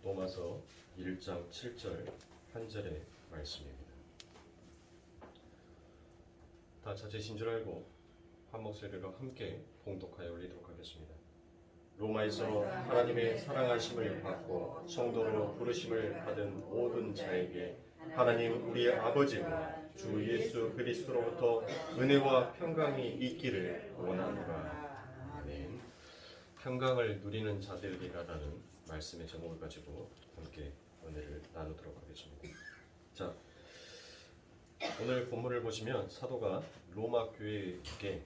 로마서 1장 7절 한 절의 말씀입니다. 다 찾으신 줄 알고 한 목소리로 함께 봉독하여 올리도록 하겠습니다. 로마에서 하나님의 사랑하심을 받고 성도로 부르심을 받은 모든 자에게 하나님 우리 아버지와 주 예수 그리스도로부터 은혜와 평강이 있기를 원하노라. 아멘. 평강을 누리는 자들이라는 말씀의 제목을 가지고 함께 은혜를 나누도록 하겠습니다. 자, 오늘 본문을 보시면 사도가 로마 교회에게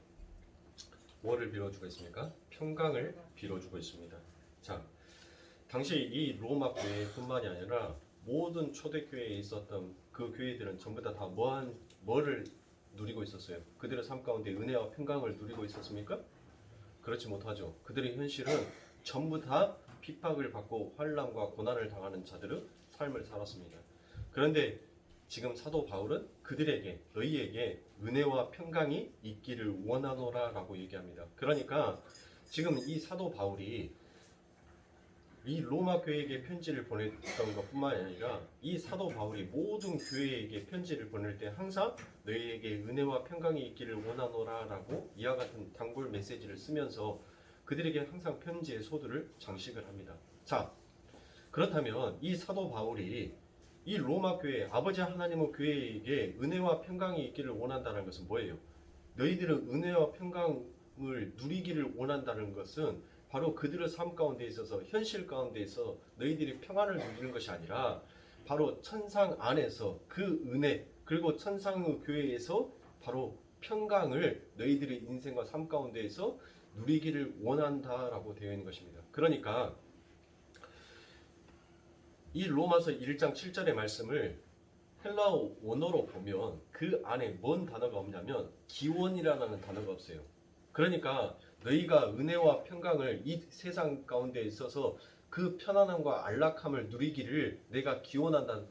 뭐를 빌어주고 있습니까? 평강을 빌어주고 있습니다. 자, 당시 이 로마 교회뿐만이 아니라 모든 초대교회에 있었던 그 교회들은 전부 다 뭐를 누리고 있었어요? 그들의 삶 가운데 은혜와 평강을 누리고 있었습니까? 그렇지 못하죠. 그들의 현실은 전부 다 핍박을 받고 환난과 고난을 당하는 자들의 삶을 살았습니다. 그런데 지금 사도 바울은 그들에게 너희에게 은혜와 평강이 있기를 원하노라 라고 얘기합니다. 그러니까 지금 이 사도 바울이 이 로마 교회에게 편지를 보냈던 것뿐만 아니라 이 사도 바울이 모든 교회에게 편지를 보낼 때 항상 너희에게 은혜와 평강이 있기를 원하노라 라고 이와 같은 단골 메시지를 쓰면서 그들에게 항상 편지의 소두를 장식을 합니다. 자, 그렇다면 이 사도 바울이 이 로마 교회, 아버지 하나님의 교회에게 은혜와 평강이 있기를 원한다는 것은 뭐예요? 너희들은 은혜와 평강을 누리기를 원한다는 것은 바로 그들의 삶 가운데 있어서 현실 가운데 있어 너희들이 평안을 누리는 것이 아니라 바로 천상 안에서 그 은혜 그리고 천상의 교회에서 바로 평강을 너희들의 인생과 삶 가운데에서 누리기를 원한다라고 되어 있는 것입니다. 그러니까 이 로마서 1장 7절의 말씀을 헬라어 원어로 보면 그 안에 뭔 단어가 없냐면 기원이라는 단어가 없어요. 그러니까 너희가 은혜와 평강을 이 세상 가운데 있어서 그 편안함과 안락함을 누리기를 내가 기원한다는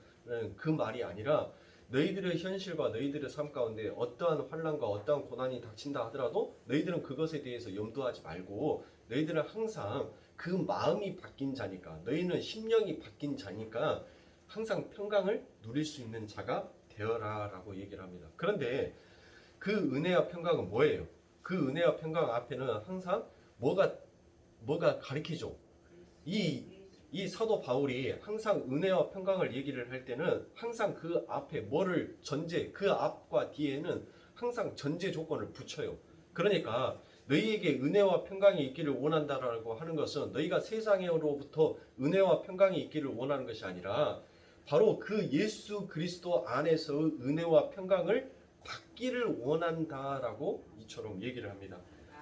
그 말이 아니라 너희들의 현실과 너희들의 삶 가운데 어떠한 환난과 어떠한 고난이 닥친다 하더라도 너희들은 그것에 대해서 염두하지 말고 너희들은 항상 그 마음이 바뀐 자니까 너희는 심령이 바뀐 자니까 항상 평강을 누릴 수 있는 자가 되어라 라고 얘기를 합니다. 그런데 그 은혜와 평강은 뭐예요? 그 은혜와 평강 앞에는 항상 뭐가 가리키죠? 이 사도 바울이 항상 은혜와 평강을 얘기를 할 때는 항상 그 앞에 그 앞과 뒤에는 항상 전제 조건을 붙여요. 그러니까 너희에게 은혜와 평강이 있기를 원한다라고 하는 것은 너희가 세상으로부터 은혜와 평강이 있기를 원하는 것이 아니라 바로 그 예수 그리스도 안에서의 은혜와 평강을 받기를 원한다라고 이처럼 얘기를 합니다.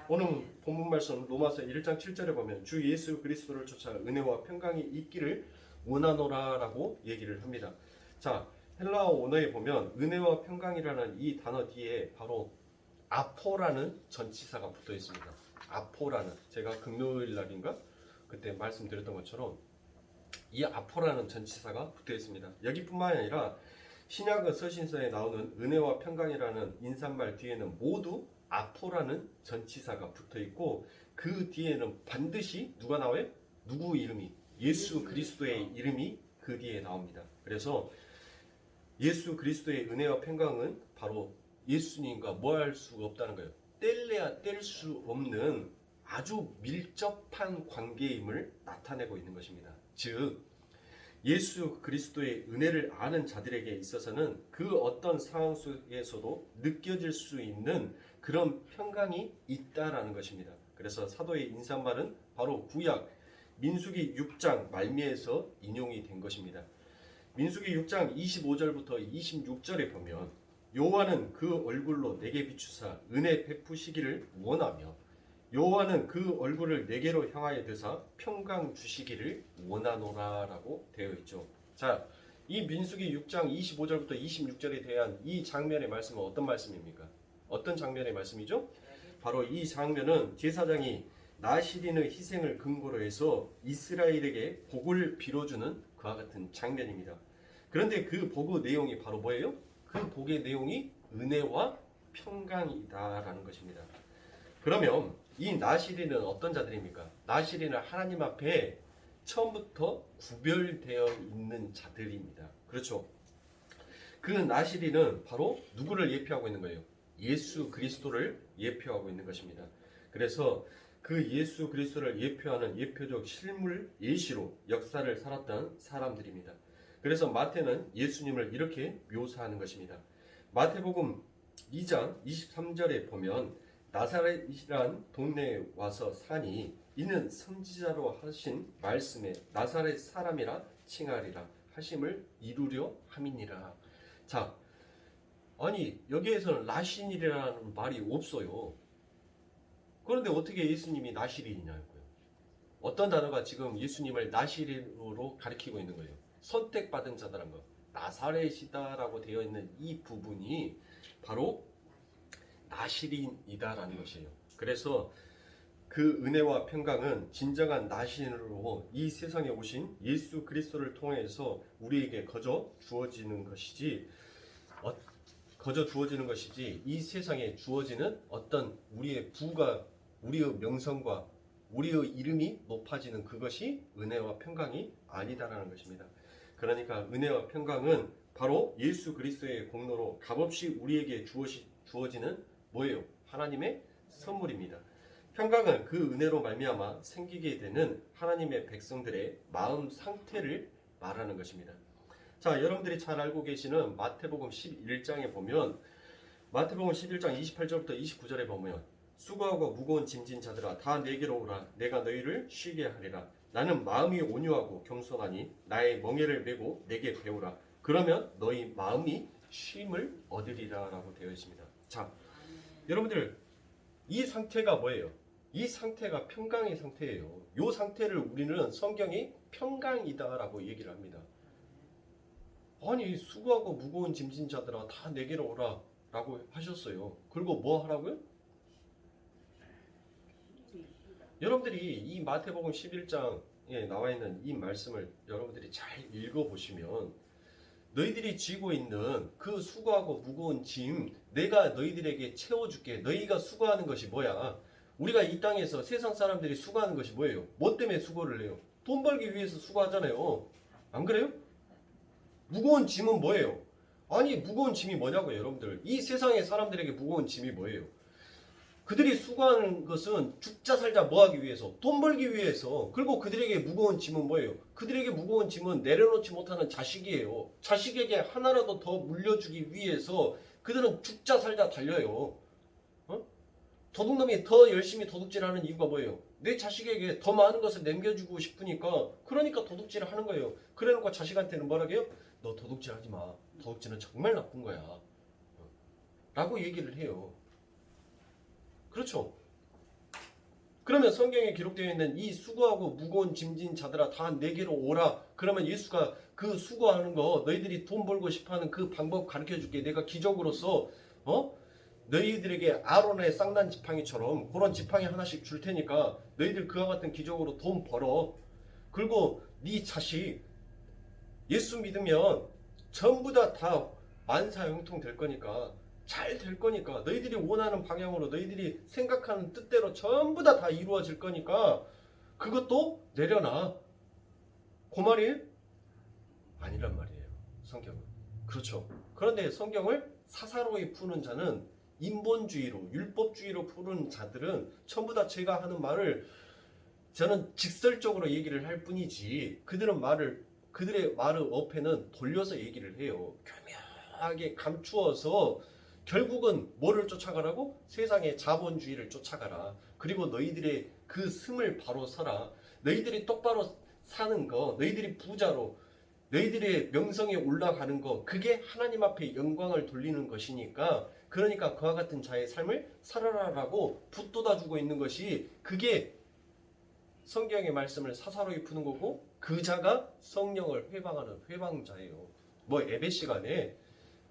오늘 본문 말씀 로마서 1장 7절에 보면 주 예수 그리스도를 쫓아 은혜와 평강이 있기를 원하노라 라고 얘기를 합니다. 자, 헬라어 원어에 보면 은혜와 평강이라는 이 단어 뒤에 바로 아포라는 전치사가 붙어 있습니다. 아포라는, 제가 금요일 날인가 그때 말씀드렸던 것처럼 이 아포라는 전치사가 붙어 있습니다. 여기뿐만 아니라 신약의 서신서에 나오는 은혜와 평강이라는 인사말 뒤에는 모두 아포라는 전치사가 붙어 있고 그 뒤에는 반드시 누가 나와요? 누구 이름이? 예수 그리스도의 이름이 그 뒤에 나옵니다. 그래서 예수 그리스도의 은혜와 평강은 바로 예수님과 뭐 할 수가 없다는 거예요. 뗄래야 뗄 수 없는 아주 밀접한 관계임을 나타내고 있는 것입니다. 즉 예수 그리스도의 은혜를 아는 자들에게 있어서는 그 어떤 상황 속에서도 느껴질 수 있는 그런 평강이 있다라는 것입니다. 그래서 사도의 인사말은 바로 구약 민수기 6장 말미에서 인용이 된 것입니다. 민수기 6장 25절부터 26절에 보면 여호와는 그 얼굴로 내게 비추사 은혜 베푸시기를 원하며 여호와는 그 얼굴을 내게로 향하여 드사 평강 주시기를 원하노라 라고 되어 있죠. 자, 이 민수기 6장 25절부터 26절에 대한 이 장면의 말씀은 어떤 말씀입니까? 어떤 장면의 말씀이죠? 바로 이 장면은 제사장이 나시린의 희생을 근거로 해서 이스라엘에게 복을 빌어주는 그와 같은 장면입니다. 그런데 그 복의 내용이 바로 뭐예요? 그 복의 내용이 은혜와 평강이다라는 것입니다. 그러면 이 나시린은 어떤 자들입니까? 나시린은 하나님 앞에 처음부터 구별되어 있는 자들입니다. 그렇죠? 그 나시린은 바로 누구를 예표하고 있는 거예요? 예수 그리스도를 예표하고 있는 것입니다. 그래서 그 예수 그리스도를 예표하는 예표적 실물 예시로 역사를 살았던 사람들입니다. 그래서 마태는 예수님을 이렇게 묘사하는 것입니다. 마태복음 2장 23절에 보면 나사렛이란 동네에 와서 사니 이는 선지자로 하신 말씀에 나사렛 사람이라 칭하리라 하심을 이루려 함이니라. 자, 아니 여기에서는 나신이라는 말이 없어요. 그런데 어떻게 예수님이 나시린이냐고요. 어떤 단어가 지금 예수님을 나시린으로 가리키고 있는 거예요. 선택받은 자다라는 거. 나사렛이다라고 되어 있는 이 부분이 바로 나시린이다라는 것이에요. 그래서 그 은혜와 평강은 진정한 나신으로 이 세상에 오신 예수 그리스도를 통해서 우리에게 거저 주어지는 것이지 이 세상에 주어지는 어떤 우리의 부가 우리의 명성과 우리의 이름이 높아지는 그것이 은혜와 평강이 아니다라는 것입니다. 그러니까 은혜와 평강은 바로 예수 그리스도의 공로로 값없이 우리에게 주어지는 뭐예요? 하나님의 선물입니다. 평강은 그 은혜로 말미암아 생기게 되는 하나님의 백성들의 마음 상태를 말하는 것입니다. 자, 여러분들이 잘 알고 계시는 마태복음 11장에 보면 마태복음 11장 28절부터 29절에 보면 수고하고 무거운 짐진 자들아 다 내게로 오라 내가 너희를 쉬게 하리라 나는 마음이 온유하고 겸손하니 나의 멍에를 메고 내게 배우라 그러면 너희 마음이 쉼을 얻으리라 라고 되어 있습니다. 자, 여러분들 이 상태가 뭐예요? 이 상태가 평강의 상태예요. 이 상태를 우리는 성경이 평강이다 라고 얘기를 합니다. 아니 수고하고 무거운 짐진 자들아 다 내게로 오라 라고 하셨어요. 그리고 뭐 하라고요? 여러분들이 이 마태복음 11장에 나와 있는 이 말씀을 여러분들이 잘 읽어보시면 너희들이 쥐고 있는 그 수고하고 무거운 짐 내가 너희들에게 채워줄게. 너희가 수고하는 것이 뭐야? 우리가 이 땅에서 세상 사람들이 수고하는 것이 뭐예요? 뭐 때문에 수고를 해요? 돈 벌기 위해서 수고하잖아요. 안 그래요? 무거운 짐은 뭐예요? 아니 무거운 짐이 뭐냐고요 여러분들. 이 세상의 사람들에게 무거운 짐이 뭐예요? 그들이 수고하는 것은 죽자 살자 뭐하기 위해서 돈 벌기 위해서. 그리고 그들에게 무거운 짐은 뭐예요? 그들에게 무거운 짐은 내려놓지 못하는 자식이에요. 자식에게 하나라도 더 물려주기 위해서 그들은 죽자 살자 달려요. 도둑놈이 더 열심히 도둑질하는 이유가 뭐예요? 내 자식에게 더 많은 것을 남겨주고 싶으니까. 그러니까 도둑질을 하는 거예요. 그래놓고 자식한테는 뭐라고 해요? 너 도둑질 하지 마. 도둑질은 정말 나쁜 거야 라고 얘기를 해요. 그렇죠? 그러면 성경에 기록되어 있는 이 수고하고 무거운 짐진 자들아 다 내게로 오라. 그러면 예수가 그 수고하는 거 너희들이 돈 벌고 싶어하는 그 방법 가르쳐줄게. 내가 기적으로서 너희들에게 아론의 쌍난 지팡이처럼 그런 지팡이 하나씩 줄 테니까 너희들 그와 같은 기적으로 돈 벌어. 그리고 네 자식 예수 믿으면 전부 다 만사형통 될 거니까 잘 될 거니까 너희들이 원하는 방향으로 너희들이 생각하는 뜻대로 전부 다 이루어질 거니까 그것도 내려놔. 그 말이 아니란 말이에요 성경은. 그렇죠. 그런데 성경을 사사로이 푸는 자는 인본주의로 율법주의로 푸는 자들은 전부 다 제가 하는 말을 저는 직설적으로 얘기를 할 뿐이지 그들의 말의 어폐는 돌려서 얘기를 해요. 교묘하게 감추어서 결국은 뭐를 쫓아가라고? 세상의 자본주의를 쫓아가라. 그리고 너희들의 그 승을 바로 서라. 너희들이 똑바로 사는 거, 너희들이 부자로, 너희들의 명성에 올라가는 거, 그게 하나님 앞에 영광을 돌리는 것이니까 그러니까 그와 같은 자의 삶을 살아라라고 붙돋아주고 있는 것이 그게 성경의 말씀을 사사로이 푸는 거고 그 자가 성령을 회방하는 회방자예요. 뭐 예배 시간에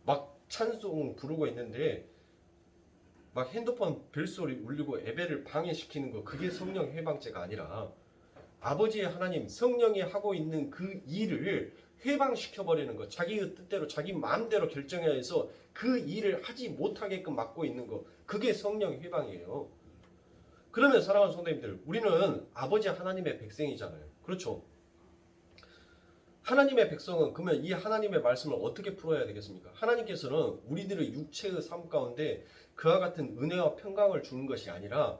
막 찬송 부르고 있는데 막 핸드폰 벨소리 울리고 예배를 방해시키는 거 그게 성령 회방죄가 아니라 아버지의 하나님 성령이 하고 있는 그 일을 회방시켜버리는 거. 자기의 뜻대로 자기 마음대로 결정해서 그 일을 하지 못하게끔 막고 있는 거. 그게 성령 회방이에요. 그러면 사랑하는 성도님들 우리는 아버지 하나님의 백성이잖아요. 그렇죠? 하나님의 백성은 그러면 이 하나님의 말씀을 어떻게 풀어야 되겠습니까? 하나님께서는 우리들의 육체의 삶 가운데 그와 같은 은혜와 평강을 주는 것이 아니라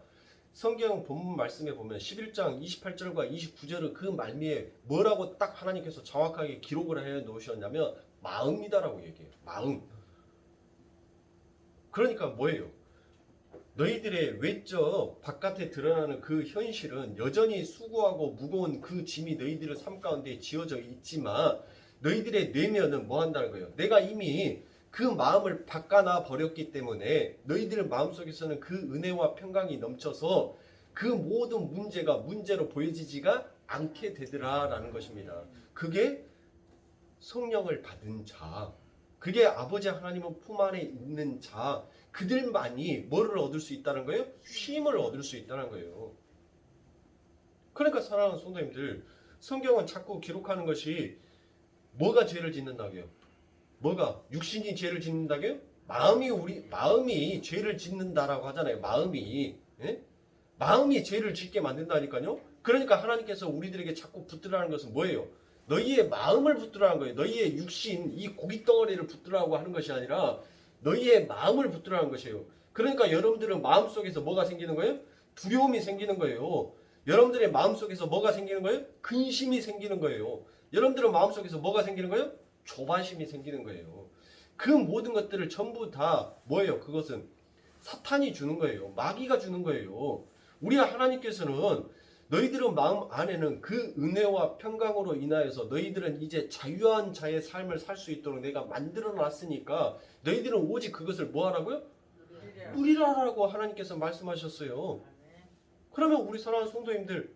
성경 본문 말씀에 보면 11장 28절과 29절의 그 말미에 뭐라고 딱 하나님께서 정확하게 기록을 해 놓으셨냐면 마음이다라고 얘기해요. 마음. 그러니까 뭐예요? 너희들의 외적 바깥에 드러나는 그 현실은 여전히 수고하고 무거운 그 짐이 너희들의 삶 가운데 지어져 있지만 너희들의 내면은 뭐 한다는 거예요? 내가 이미 그 마음을 바꿔놔 버렸기 때문에 너희들 마음속에서는 그 은혜와 평강이 넘쳐서 그 모든 문제가 문제로 보여지지가 않게 되더라라는 것입니다. 그게 성령을 받은 자, 그게 아버지 하나님은 품 안에 있는 자, 그들만이 뭐를 얻을 수 있다는 거예요? 쉼을 얻을 수 있다는 거예요. 그러니까 사랑하는 성도님들, 성경은 자꾸 기록하는 것이 뭐가 죄를 짓는다고요? 뭐가? 육신이 죄를 짓는다고요? 마음이 죄를 짓는다라고 하잖아요. 마음이. 예? 마음이 죄를 짓게 만든다니까요. 그러니까 하나님께서 우리들에게 자꾸 붙들라는 것은 뭐예요? 너희의 마음을 붙들라는 거예요. 너희의 육신, 이 고깃덩어리를 붙들라고 하는 것이 아니라 너희의 마음을 붙들라는 것이에요. 그러니까 여러분들은 마음속에서 뭐가 생기는 거예요? 두려움이 생기는 거예요. 여러분들의 마음속에서 뭐가 생기는 거예요? 근심이 생기는 거예요. 여러분들의 마음속에서 뭐가 생기는 거예요? 조바심이 생기는 거예요. 그 모든 것들을 전부 다 뭐예요? 그것은 사탄이 주는 거예요. 마귀가 주는 거예요. 우리 하나님께서는 너희들은 마음 안에는 그 은혜와 평강으로 인하여서 너희들은 이제 자유한 자의 삶을 살 수 있도록 내가 만들어 놨으니까 너희들은 오직 그것을 뭐 하라고요? 누리라라고 하나님께서 말씀하셨어요. 그러면 우리 사랑하는 성도님들,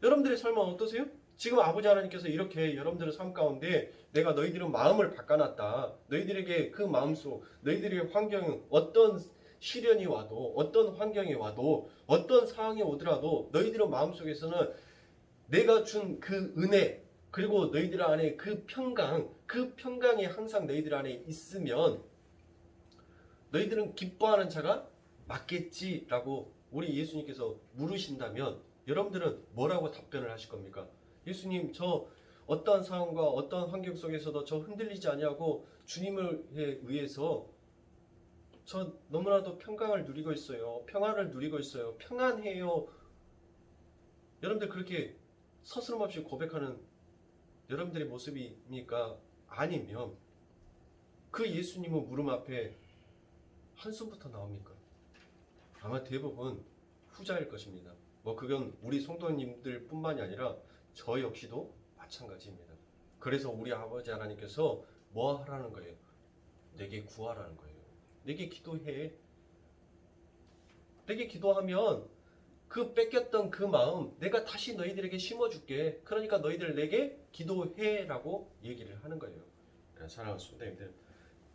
여러분들의 삶은 어떠세요? 지금 아버지 하나님께서 이렇게 여러분들의 삶 가운데 내가 너희들은 마음을 바꿔놨다. 너희들에게 그 마음속, 너희들의 환경은 어떤 시련이 와도 어떤 환경이 와도 어떤 상황이 오더라도 너희들의 마음속에서는 내가 준 그 은혜 그리고 너희들 안에 그 평강이 항상 너희들 안에 있으면 너희들은 기뻐하는 자가 맞겠지라고 우리 예수님께서 물으신다면 여러분들은 뭐라고 답변을 하실 겁니까? 예수님, 저 어떠한 상황과 어떠한 환경 속에서도 저 흔들리지 아니하고 주님을 의해서 저 너무나도 평강을 누리고 있어요. 평안을 누리고 있어요. 평안해요. 여러분들 그렇게 서스럼 없이 고백하는 여러분들의 모습입니까? 아니면 그 예수님의 물음 앞에 한숨부터 나옵니까? 아마 대부분 후자일 것입니다. 그건 우리 성도님들 뿐만이 아니라 저 역시도 마찬가지입니다. 그래서 우리 아버지 하나님께서 뭐 하라는 거예요? 내게 구하라는 거예요. 내게 기도해. 내게 기도하면 그 뺏겼던 그 마음 내가 다시 너희들에게 심어줄게. 그러니까 너희들 내게 기도해라고 얘기를 하는 거예요. 사랑하는 성도님들,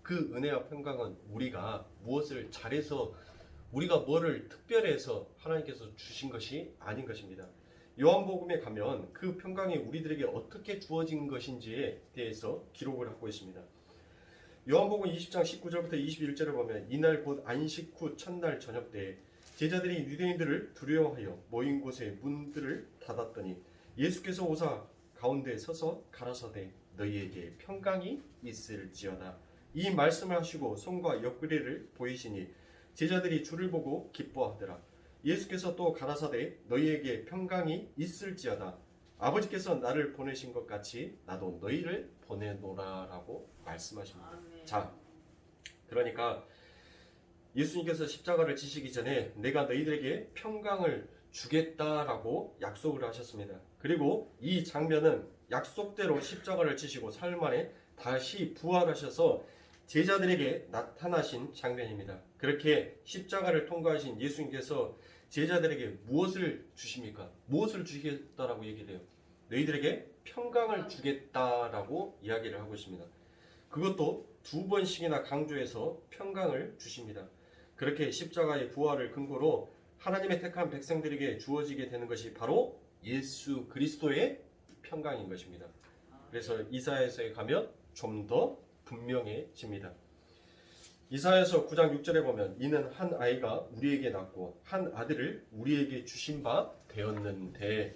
그 은혜와 평강은 우리가 무엇을 잘해서 우리가 뭐를 특별해서 하나님께서 주신 것이 아닌 것입니다. 요한복음에 가면 그 평강이 우리들에게 어떻게 주어진 것인지에 대해서 기록을 하고 있습니다. 요한복음 20장 19절부터 21절을 보면 이날 곧 안식 후 첫날 저녁 때에 제자들이 유대인들을 두려워하여 모인 곳에 문들을 닫았더니 예수께서 오사 가운데 서서 가라사대 너희에게 평강이 있을지어다. 이 말씀을 하시고 손과 옆구리를 보이시니 제자들이 주를 보고 기뻐하더라. 예수께서 또 가라사대 너희에게 평강이 있을지어다. 아버지께서 나를 보내신 것 같이 나도 너희를 보내노라라고 말씀하십니다. 자, 그러니까 예수님께서 십자가를 지시기 전에 내가 너희들에게 평강을 주겠다라고 약속을 하셨습니다. 그리고 이 장면은 약속대로 십자가를 지시고 사흘 만에 다시 부활하셔서 제자들에게 나타나신 장면입니다. 그렇게 십자가를 통과하신 예수님께서 제자들에게 무엇을 주십니까? 무엇을 주시겠다라고 얘기를 해요? 너희들에게 평강을 주겠다라고 이야기를 하고 있습니다. 그것도 2번씩이나 강조해서 평강을 주십니다. 그렇게 십자가의 부활을 근거로 하나님의 택한 백성들에게 주어지게 되는 것이 바로 예수 그리스도의 평강인 것입니다. 그래서 이사야서에 가면 좀 더 분명해집니다. 이사야서 9장 6절에 보면 이는 한 아이가 우리에게 낳고 한 아들을 우리에게 주신 바 되었는데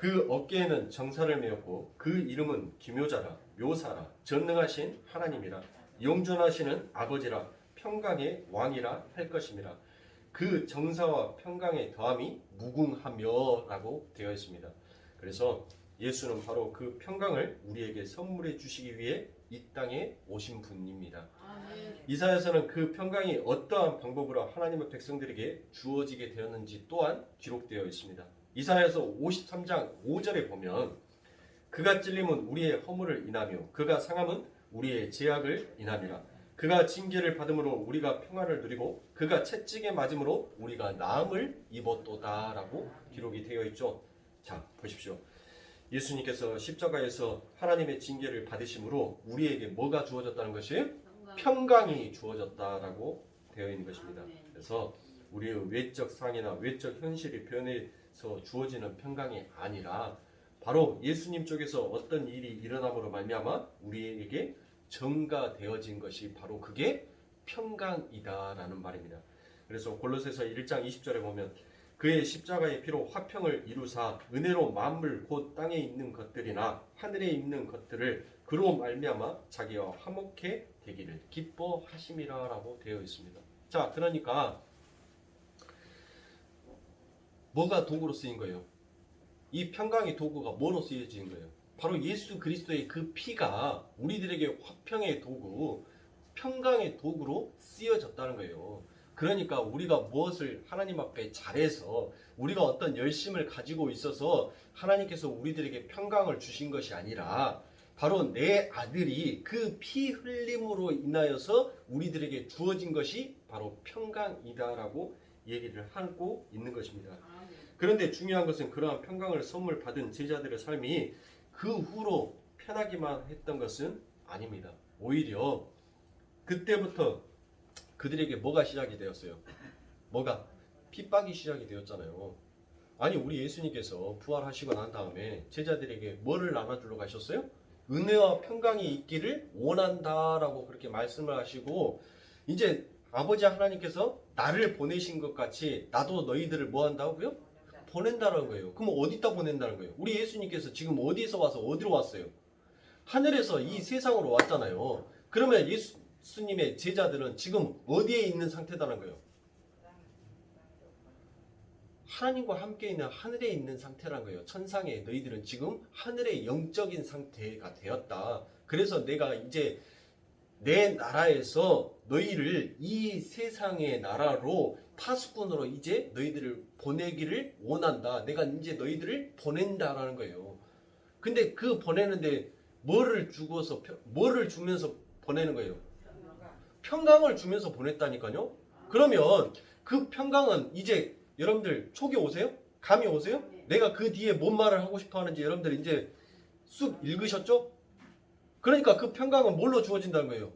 그 어깨에는 정사를 메었고 그 이름은 기묘자라 묘사라 전능하신 하나님이라 영존하시는 아버지라 평강의 왕이라 할 것임이라. 그 정사와 평강의 더함이 무궁하며 라고 되어 있습니다. 그래서 예수는 바로 그 평강을 우리에게 선물해 주시기 위해 이 땅에 오신 분입니다. 이사야서는 그 평강이 어떠한 방법으로 하나님의 백성들에게 주어지게 되었는지 또한 기록되어 있습니다. 이사야서 53장 5절에 보면 그가 찔림은 우리의 허물을 인하며 그가 상함은 우리의 죄악을 인함이라. 그가 징계를 받음으로 우리가 평안을 누리고 그가 채찍에 맞음으로 우리가 나음을 입었도다 라고 기록이 되어 있죠. 자, 보십시오. 예수님께서 십자가에서 하나님의 징계를 받으심으로 우리에게 뭐가 주어졌다는 것이에요? 평강이 주어졌다라고 되어 있는 것입니다. 그래서 우리의 외적 상이나 외적 현실이 변해서 주어지는 평강이 아니라 바로 예수님 쪽에서 어떤 일이 일어남으로 말미암아 우리에게 전가되어진 것이 바로 그게 평강이다라는 말입니다. 그래서 골로새서 1장 20절에 보면 그의 십자가의 피로 화평을 이루사 은혜로 만물 곧 땅에 있는 것들이나 하늘에 있는 것들을 그로 말미암아 자기와 화목해 되기를 기뻐하심이라 라고 되어 있습니다. 자, 그러니까 뭐가 도구로 쓰인 거예요? 이 평강의 도구가 뭐로 쓰여진 거예요? 바로 예수 그리스도의 그 피가 우리들에게 화평의 도구, 평강의 도구로 쓰여졌다는 거예요. 그러니까 우리가 무엇을 하나님 앞에 잘해서 우리가 어떤 열심을 가지고 있어서 하나님께서 우리들에게 평강을 주신 것이 아니라 바로 내 아들이 그 피 흘림으로 인하여서 우리들에게 주어진 것이 바로 평강이다라고 얘기를 하고 있는 것입니다. 그런데 중요한 것은 그러한 평강을 선물 받은 제자들의 삶이 그 후로 편하기만 했던 것은 아닙니다. 오히려 그때부터 그들에게 뭐가 시작이 되었어요? 뭐가? 핍박이 시작이 되었잖아요. 아니 우리 예수님께서 부활하시고 난 다음에 제자들에게 뭐를 나눠주러 가셨어요? 은혜와 평강이 있기를 원한다라고 그렇게 말씀을 하시고 이제 아버지 하나님께서 나를 보내신 것 같이 나도 너희들을 뭐 한다고요? 보낸다는 거예요. 그럼 어디다 보낸다는 거예요? 우리 예수님께서 지금 어디서 와서 어디로 왔어요? 하늘에서 이 세상으로 왔잖아요. 그러면 예수님의 제자들은 지금 어디에 있는 상태다는 거예요? 하나님과 함께 있는 하늘에 있는 상태란 거예요. 천상에 너희들은 지금 하늘의 영적인 상태가 되었다. 그래서 내가 이제 내 나라에서 너희를 이 세상의 나라로 파수꾼으로 이제 너희들을 보내기를 원한다. 내가 이제 너희들을 보낸다라는 거예요. 근데 그 보내는데 뭐를 주면서 보내는 거예요? 평강을 주면서 보냈다니까요. 그러면 그 평강은 이제 여러분들 촉이 오세요? 감이 오세요? 내가 그 뒤에 뭔 말을 하고 싶어 하는지 여러분들 이제 쑥 읽으셨죠? 그러니까 그 평강은 뭘로 주어진다는 거예요?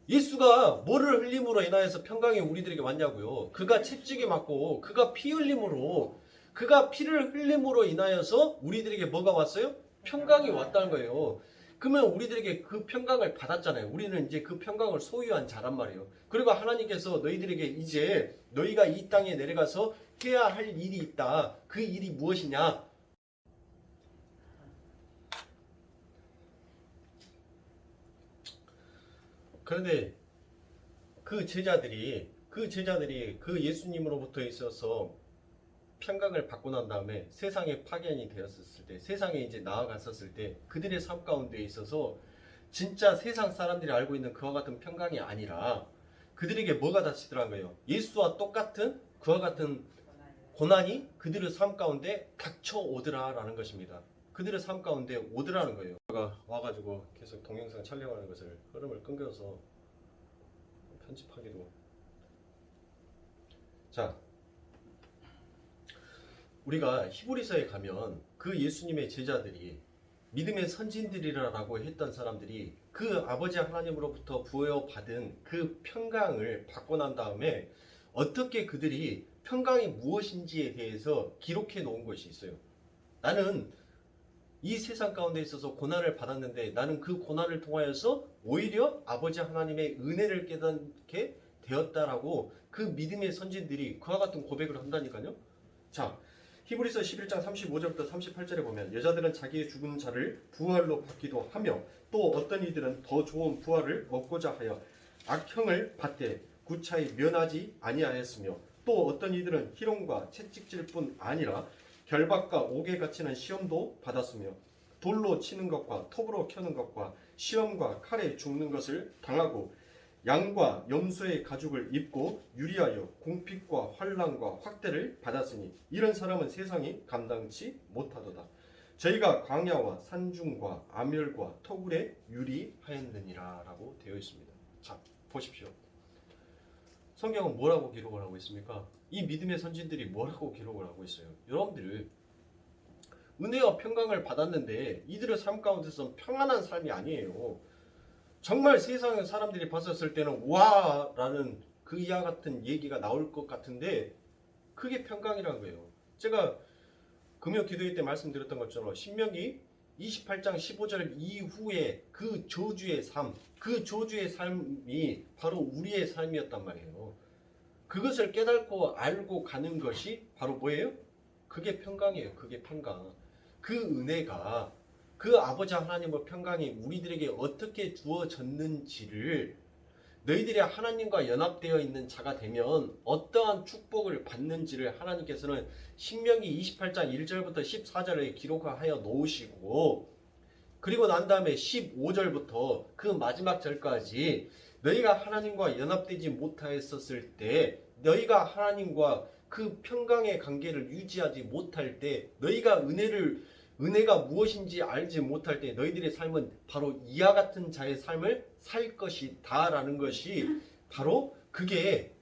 예수가 뭐를 흘림으로 인하여서 평강이 우리들에게 왔냐고요. 그가 채찍에 맞고 그가 피 흘림으로 그가 피를 흘림으로 인하여서 우리들에게 뭐가 왔어요? 평강이 왔다는 거예요. 그러면 우리들에게 그 평강을 받았잖아요. 우리는 이제 그 평강을 소유한 자란 말이에요. 그리고 하나님께서 너희들에게 이제 너희가 이 땅에 내려가서 해야 할 일이 있다. 그 일이 무엇이냐? 그런데 그 제자들이 그 예수님으로부터 있어서 평강을 받고 난 다음에 세상에 파견이 되었을 때, 세상에 이제 나아갔었을 때 그들의 삶 가운데 있어서 진짜 세상 사람들이 알고 있는 그와 같은 평강이 아니라 그들에게 뭐가 닥치더란 거예요? 예수와 똑같은 그와 같은 고난이 그들의 삶 가운데 닥쳐오더라라는 것입니다. 그들의 삶 가운데 오더라는 거예요. 제가 와가지고 계속 동영상 촬영하는 것을 흐름을 끊겨서 편집하기도. 자, 우리가 히브리서에 가면 그 예수님의 제자들이 믿음의 선진들이라고 했던 사람들이 그 아버지 하나님으로부터 부여받은 그 평강을 받고 난 다음에 어떻게 그들이 평강이 무엇인지에 대해서 기록해 놓은 것이 있어요. 나는 이 세상 가운데 있어서 고난을 받았는데 나는 그 고난을 통하여서 오히려 아버지 하나님의 은혜를 깨닫게 되었다라고 그 믿음의 선진들이 그와 같은 고백을 한다니까요. 자, 히브리서 11장 35절부터 38절에 보면 여자들은 자기의 죽은 자를 부활로 받기도 하며 또 어떤 이들은 더 좋은 부활을 얻고자 하여 악형을 받되 구차히 면하지 아니하였으며 또 어떤 이들은 희롱과 채찍질 뿐 아니라 결박과 옥에 갇히는 시험도 받았으며 돌로 치는 것과 톱으로 켜는 것과 시험과 칼에 죽는 것을 당하고 양과 염소의 가죽을 입고 유리하여 궁핍과 환난과 확대를 받았으니 이런 사람은 세상이 감당치 못하도다. 저희가 광야와 산중과 암열과 토굴에 유리하였느니라 라고 되어 있습니다. 자, 보십시오. 성경은 뭐라고 기록을 하고 있습니까? 이 믿음의 선진들이 뭐라고 기록을 하고 있어요? 여러분들 은혜와 평강을 받았는데 이들의 삶 가운데서 평안한 삶이 아니에요. 정말 세상의 사람들이 봤었을 때는 와 라는 그 이와 같은 얘기가 나올 것 같은데 그게 평강이라는 거예요. 제가 금요 기도회 때 말씀드렸던 것처럼 신명기 28장 15절 이후에 그 저주의 삶, 그 저주의 삶이 바로 우리의 삶이었단 말이에요. 그것을 깨닫고 알고 가는 것이 바로 뭐예요? 그게 평강이에요. 그게 평강. 그 은혜가 그 아버지 하나님의 평강이 우리들에게 어떻게 주어졌는지를 너희들이 하나님과 연합되어 있는 자가 되면 어떠한 축복을 받는지를 하나님께서는 신명기 28장 1절부터 14절에 기록하여 놓으시고 그리고 난 다음에 15절부터 그 마지막 절까지 너희가 하나님과 연합되지 못하였었을 때 너희가 하나님과 그 평강의 관계를 유지하지 못할 때 너희가 은혜가 무엇인지 알지 못할 때 너희들의 삶은 바로 이와 같은 자의 삶을 살 것이다 라는 것이 바로 그게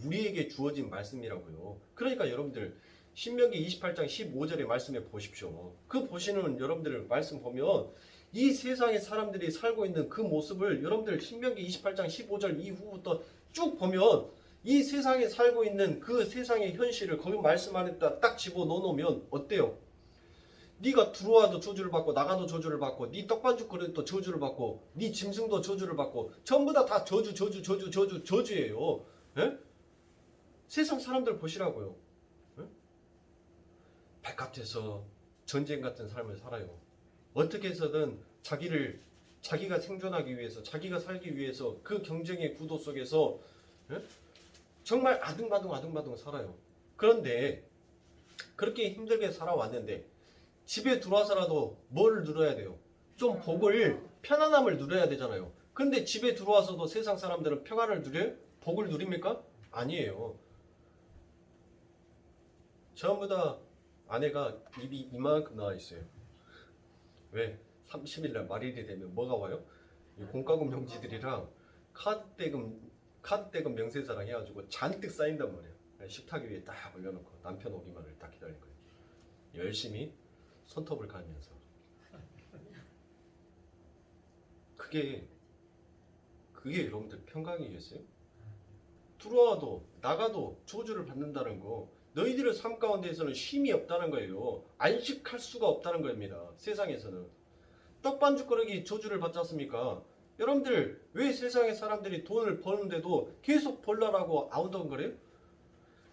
우리에게 주어진 말씀이라고요. 그러니까 여러분들 신명기 28장 15절의 말씀에 보십시오. 그 보시는 여러분들 말씀 보면 이 세상의 사람들이 살고 있는 그 모습을 여러분들 신명기 28장 15절 이후부터 쭉 보면 이 세상에 살고 있는 그 세상의 현실을 거기 말씀 안에다 딱 집어넣어 놓으면 어때요? 네가 들어와도 저주를 받고 나가도 저주를 받고 네 떡반죽 그릇도 저주를 받고 네 짐승도 저주를 받고 전부 다 저주예요. 에? 세상 사람들 보시라고요. 에? 바깥에서 전쟁 같은 삶을 살아요. 어떻게 해서든 자기가 생존하기 위해서 자기가 살기 위해서 그 경쟁의 구도 속에서 에? 정말 아등바등 살아요. 그런데 그렇게 힘들게 살아왔는데 집에 들어와서라도 뭘 누려야 돼요? 좀 복을 편안함을 누려야 되잖아요. 그런데 집에 들어와서도 세상 사람들은 평안을 누려요? 복을 누립니까? 아니에요. 전부 다 아내가 입이 이만큼 나와 있어요. 왜? 30일날 말일이 되면 뭐가 와요? 공과금 용지들이랑 카드대금 명세서랑 해가지고 잔뜩 쌓인단 말이에요. 식탁 위에 딱 올려놓고 남편 오기만을 딱 기다릴 거예요. 열심히 손톱을 가면서. 그게 여러분들 평강이겠어요? 들어와도 나가도 저주를 받는다는 거, 너희들의 삶 가운데에서는 쉼이 없다는 거예요. 안식할 수가 없다는 겁니다. 세상에서는. 떡반죽거리기 저주를 받지 않습니까? 여러분들 왜 세상의 사람들이 돈을 버는데도 계속 벌라라고 아우성거려요?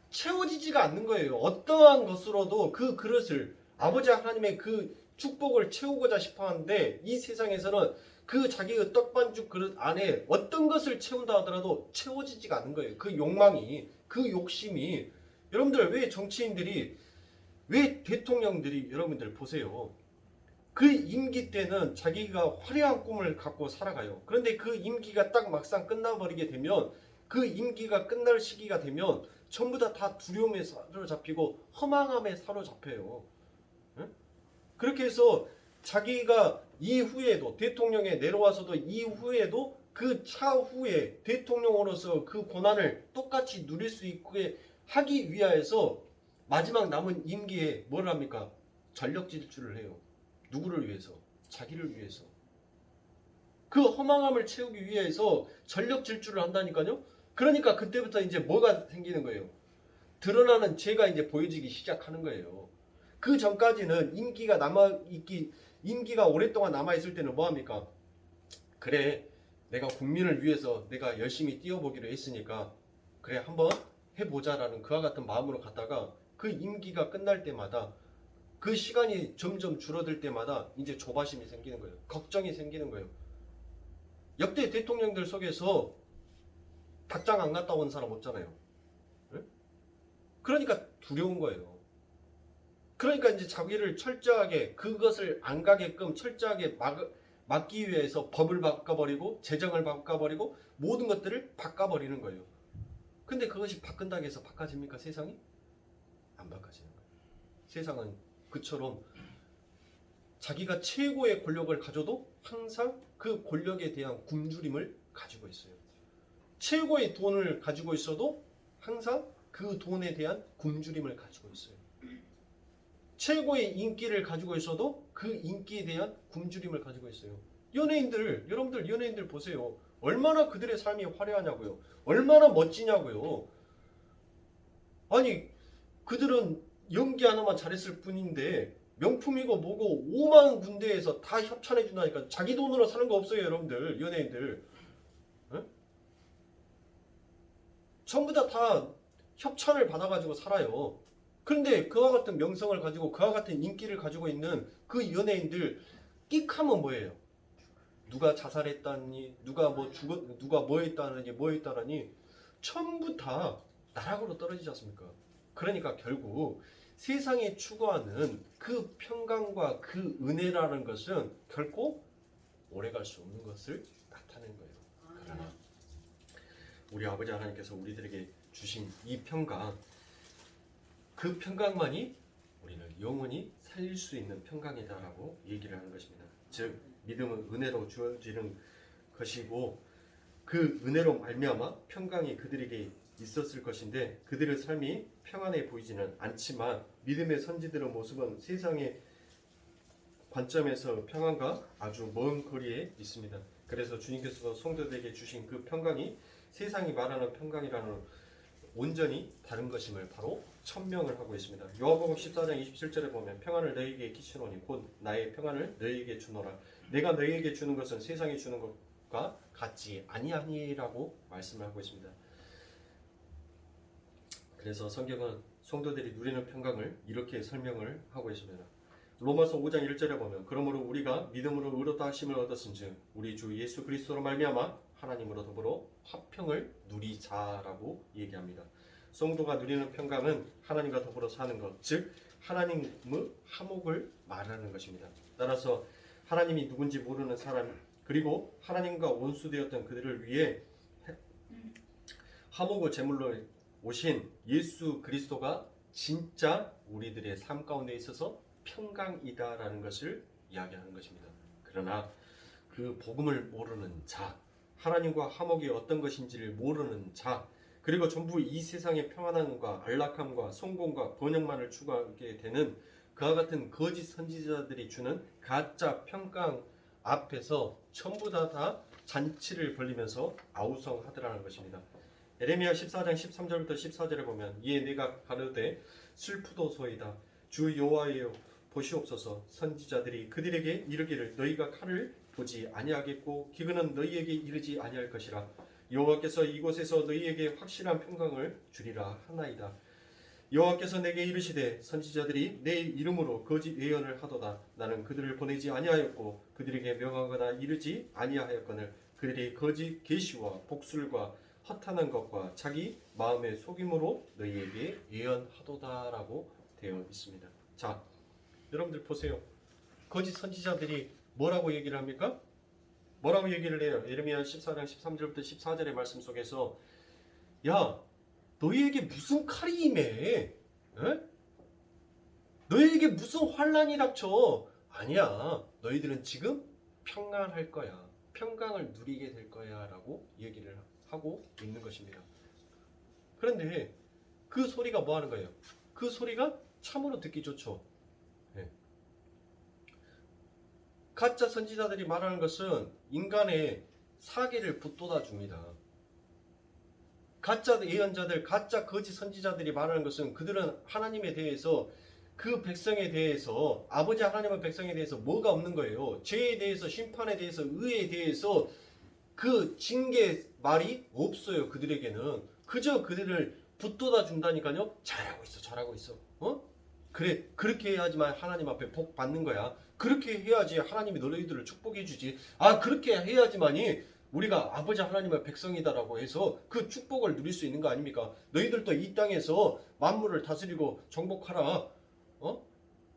채워지지가 않는 거예요. 어떠한 것으로도 그 그릇을 아버지 하나님의 그 축복을 채우고자 싶어 하는데 이 세상에서는 그 자기의 떡반죽 그릇 안에 어떤 것을 채운다 하더라도 채워지지가 않는 거예요. 그 욕망이, 그 욕심이. 여러분들 왜 정치인들이, 왜 대통령들이, 여러분들 보세요. 그 임기 때는 자기가 화려한 꿈을 갖고 살아가요. 그런데 그 임기가 딱 막상 끝나버리게 되면, 그 임기가 끝날 시기가 되면 전부 다 두려움에 사로잡히고 허망함에 사로잡혀요. 응? 그렇게 해서 자기가 이후에도 대통령에 내려와서도 이후에도 그 차후에 대통령으로서 그 고난을 똑같이 누릴 수 있게 하기 위하여서 마지막 남은 임기에 뭘 합니까? 전력 질주를 해요. 누구를 위해서? 자기를 위해서. 그 허망함을 채우기 위해서 전력 질주를 한다니까요. 그러니까 그때부터 이제 뭐가 생기는 거예요? 드러나는 죄가 이제 보여지기 시작하는 거예요. 그 전까지는 임기가 오랫동안 남아있을 때는 뭐합니까? 그래, 내가 국민을 위해서 내가 열심히 뛰어보기로 했으니까 그래 한번 해보자라는 그와 같은 마음으로 갔다가 그 임기가 끝날 때마다 그 시간이 점점 줄어들 때마다 이제 조바심이 생기는 거예요. 걱정이 생기는 거예요. 역대 대통령들 속에서 닭장 안 갔다 온 사람 없잖아요. 네? 그러니까 두려운 거예요. 그러니까 이제 자기를 철저하게 그것을 안 가게끔 철저하게 막기 위해서 법을 바꿔버리고 재정을 바꿔버리고 모든 것들을 바꿔버리는 거예요. 근데 그것이 바꾼다고 해서 바꿔집니까? 세상이? 안 바꿔지는 거예요. 세상은 그처럼 자기가 최고의 권력을 가져도 항상 그 권력에 대한 굶주림을 가지고 있어요. 최고의 돈을 가지고 있어도 항상 그 돈에 대한 굶주림을 가지고 있어요. 최고의 인기를 가지고 있어도 그 인기에 대한 굶주림을 가지고 있어요. 여러분들 연예인들 보세요. 얼마나 그들의 삶이 화려하냐고요. 얼마나 멋지냐고요. 아니, 그들은 연기 하나만 잘했을 뿐인데 명품이고 뭐고 5만 군데에서 다 협찬해 준다니까. 자기 돈으로 사는 거 없어요, 여러분들. 연예인들. 에? 전부 다 협찬을 받아가지고 살아요. 그런데 그와 같은 명성을 가지고 그와 같은 인기를 가지고 있는 그 연예인들 끽하면 뭐예요? 누가 자살했다니, 누가 뭐 했다니 전부 다 나락으로 떨어지지 않습니까? 그러니까 결국 세상에 추구하는 그 평강과 그 은혜라는 것은 결코 오래갈 수 없는 것을 나타내는 거예요. 그러나 우리 아버지 하나님께서 우리들에게 주신 이 평강, 그 평강만이 우리를 영원히 살릴 수 있는 평강이다라고 얘기를 하는 것입니다. 즉 믿음은 은혜로 주어지는 것이고 그 은혜로 말미암아 평강이 그들에게 있었을 것인데 그들의 삶이 평안해 보이지는 않지만 믿음의 선지들의 모습은 세상의 관점에서 평안과 아주 먼 거리에 있습니다. 그래서 주님께서 성도들에게 주신 그 평강이 세상이 말하는 평강이라는 온전히 다른 것임을 바로 천명을 하고 있습니다. 요한복음 14장 27절에 보면 평안을 너희에게 끼치노니 곧 나의 평안을 너희에게 주노라. 내가 너희에게 주는 것은 세상이 주는 것과 같지 아니하니라고 말씀을 하고 있습니다. 그래서 성경은 성도들이 누리는 평강을 이렇게 설명을 하고 있습니다. 로마서 5장 1절에 보면 그러므로 우리가 믿음으로 의롭다 하심을 얻었은즉 우리 주 예수 그리스도로 말미암아 하나님으로 더불어 화평을 누리자라고 얘기합니다. 성도가 누리는 평강은 하나님과 더불어 사는 것, 즉 하나님의 화목을 말하는 것입니다. 따라서 하나님이 누군지 모르는 사람 그리고 하나님과 원수되었던 그들을 위해 화목을 제물로 오신 예수 그리스도가 진짜 우리들의 삶 가운데 있어서 평강이다라는 것을 이야기하는 것입니다. 그러나 그 복음을 모르는 자, 하나님과 화목이 어떤 것인지를 모르는 자, 그리고 전부 이 세상의 평안함과 안락함과 성공과 번영만을 추구하게 되는 그와 같은 거짓 선지자들이 주는 가짜 평강 앞에서 전부 다 잔치를 벌리면서 아우성하더라는 것입니다. 에레미야 14장 13절부터 14절에 보면 이에 내가 가로되 슬프도소이다 주 여호와여 보시옵소서 선지자들이 그들에게 이르기를 너희가 칼을 보지 아니하겠고 기근은 너희에게 이르지 아니할 것이라 여호와께서 이곳에서 너희에게 확실한 평강을 주리라 하나이다. 여호와께서 내게 이르시되 선지자들이 내 이름으로 거짓 예언을 하도다. 나는 그들을 보내지 아니하였고 그들에게 명하거나 이르지 아니하였거늘 그들이 거짓 계시와 복술과 허탄한 것과 자기 마음의 속임으로 너희에게 예언하도다라고 되어 있습니다. 자, 여러분들 보세요. 거짓 선지자들이 뭐라고 얘기를 합니까? 뭐라고 얘기를 해요? 예레미야 14장 13절부터 14절의 말씀 속에서 야, 너희에게 무슨 칼이 임해? 에? 너희에게 무슨 환란이 닥쳐? 아니야. 너희들은 지금 평안할 거야. 평강을 누리게 될 거야 라고 얘기를 하고 있는 것입니다. 그런데 그 소리가 뭐 하는 거예요? 그 소리가 참으로 듣기 좋죠. 네. 가짜 선지자들이 말하는 것은 인간의 사기를 붙돋아 줍니다. 가짜 예언자들, 가짜 거짓 선지자들이 말하는 것은 그들은 하나님에 대해서 그 백성에 대해서 아버지 하나님의 백성에 대해서 뭐가 없는 거예요. 죄에 대해서 심판에 대해서 의에 대해서 그 징계 말이 없어요. 그들에게는 그저 그들을 붙돋아 준다니까요. 잘하고 있어, 잘하고 있어. 어? 그래, 그렇게 해야지만 하나님 앞에 복 받는 거야. 그렇게 해야지 하나님이 너희들을 축복해 주지. 아, 그렇게 해야지만이 우리가 아버지 하나님의 백성이다라고 해서 그 축복을 누릴 수 있는 거 아닙니까? 너희들도 이 땅에서 만물을 다스리고 정복하라. 어?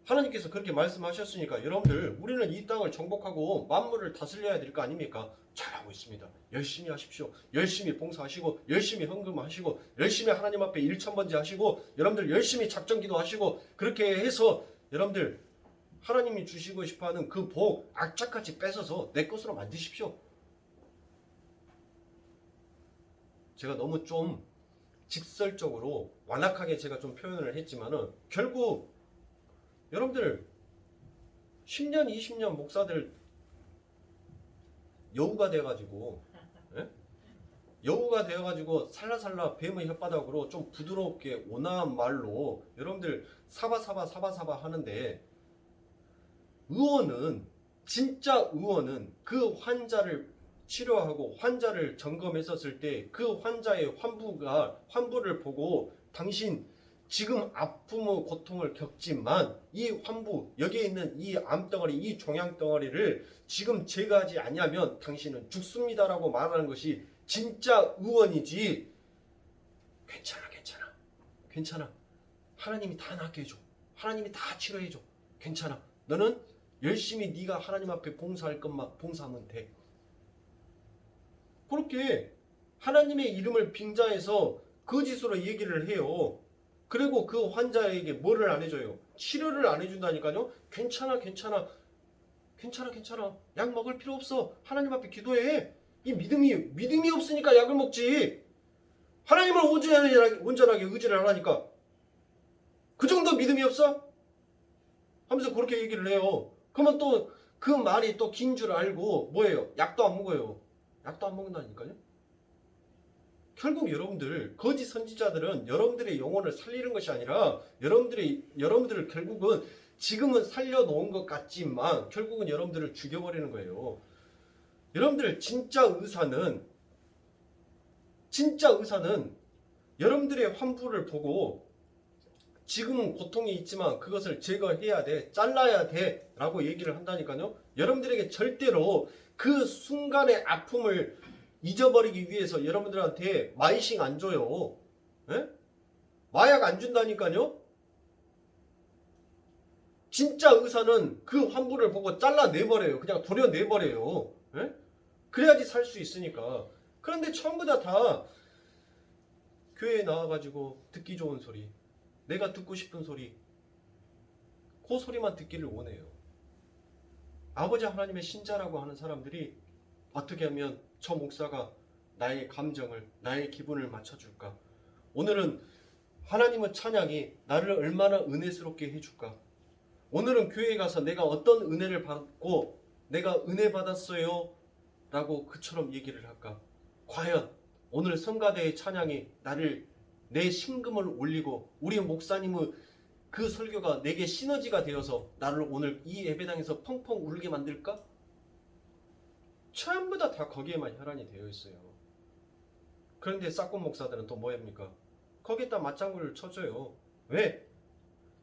하나님께서 그렇게 말씀하셨으니까 여러분들, 우리는 이 땅을 정복하고 만물을 다스려야 될 거 아닙니까? 잘하고 있습니다. 열심히 하십시오. 열심히 봉사하시고 열심히 헌금하시고 열심히 하나님 앞에 일천번제 하시고 여러분들 열심히 작정기도 하시고 그렇게 해서 여러분들 하나님이 주시고 싶어하는 그 복 악착같이 뺏어서 내 것으로 만드십시오. 제가 너무 좀 직설적으로 완악하게 제가 좀 표현을 했지만은 결국 여러분들 10년 20년 목사들 여우가 돼가지고 여우가 되어가지고 살라살라 뱀의 혓바닥으로 좀 부드럽게 온화한 말로 여러분들 사바사바 하는데, 의원은 진짜 의원은 그 환자를 치료하고 환자를 점검했었을 때 그 환자의 환부를 보고 당신 지금 아픔의 고통을 겪지만 이 환부, 여기에 있는 이 암덩어리, 이 종양덩어리를 지금 제거하지 않으면 당신은 죽습니다라고 말하는 것이 진짜 의원이지. 괜찮아. 하나님이 다 낫게 해줘. 하나님이 다 치료해줘. 괜찮아. 너는 열심히 네가 하나님 앞에 봉사할 것만 봉사하면 돼. 그렇게 하나님의 이름을 빙자해서 거짓으로 얘기를 해요. 그리고 그 환자에게 뭐를 안 해줘요? 치료를 안 해준다니까요. 괜찮아. 약 먹을 필요 없어. 하나님 앞에 기도해. 이 믿음이 없으니까 약을 먹지. 하나님을 온전하게 의지를 하라니까. 그 정도 믿음이 없어? 하면서 그렇게 얘기를 해요. 그러면 또 그 말이 또 긴 줄 알고 뭐예요? 약도 안 먹어요. 약도 안 먹는다니까요. 결국 여러분들, 거짓 선지자들은 여러분들의 영혼을 살리는 것이 아니라 여러분들을 결국은 지금은 살려놓은 것 같지만 결국은 여러분들을 죽여버리는 거예요. 여러분들 진짜 의사는 여러분들의 환부를 보고 지금은 고통이 있지만 그것을 제거해야 돼, 잘라야 돼 라고 얘기를 한다니까요. 여러분들에게 절대로 그 순간의 아픔을 잊어버리기 위해서 여러분들한테 마이싱 안 줘요. 에? 마약 안 준다니까요. 진짜 의사는 그 환부를 보고 잘라내버려요. 그냥 도려내버려요. 에? 그래야지 살 수 있으니까. 그런데 전부 다 교회에 나와가지고 듣기 좋은 소리, 내가 듣고 싶은 소리, 그 소리만 듣기를 원해요. 아버지 하나님의 신자라고 하는 사람들이 어떻게 하면 저 목사가 나의 감정을, 나의 기분을 맞춰줄까? 오늘은 하나님의 찬양이 나를 얼마나 은혜스럽게 해줄까? 오늘은 교회에 가서 내가 어떤 은혜를 받고 내가 은혜 받았어요 라고 그처럼 얘기를 할까? 과연 오늘 성가대의 찬양이 내 심금을 올리고 우리 목사님의 그 설교가 내게 시너지가 되어서 나를 오늘 이 예배당에서 펑펑 울게 만들까? 전부 다 거기에만 혈안이 되어 있어요. 그런데 싹군 목사들은 또 뭐합니까? 거기에다 맞장구를 쳐줘요. 왜?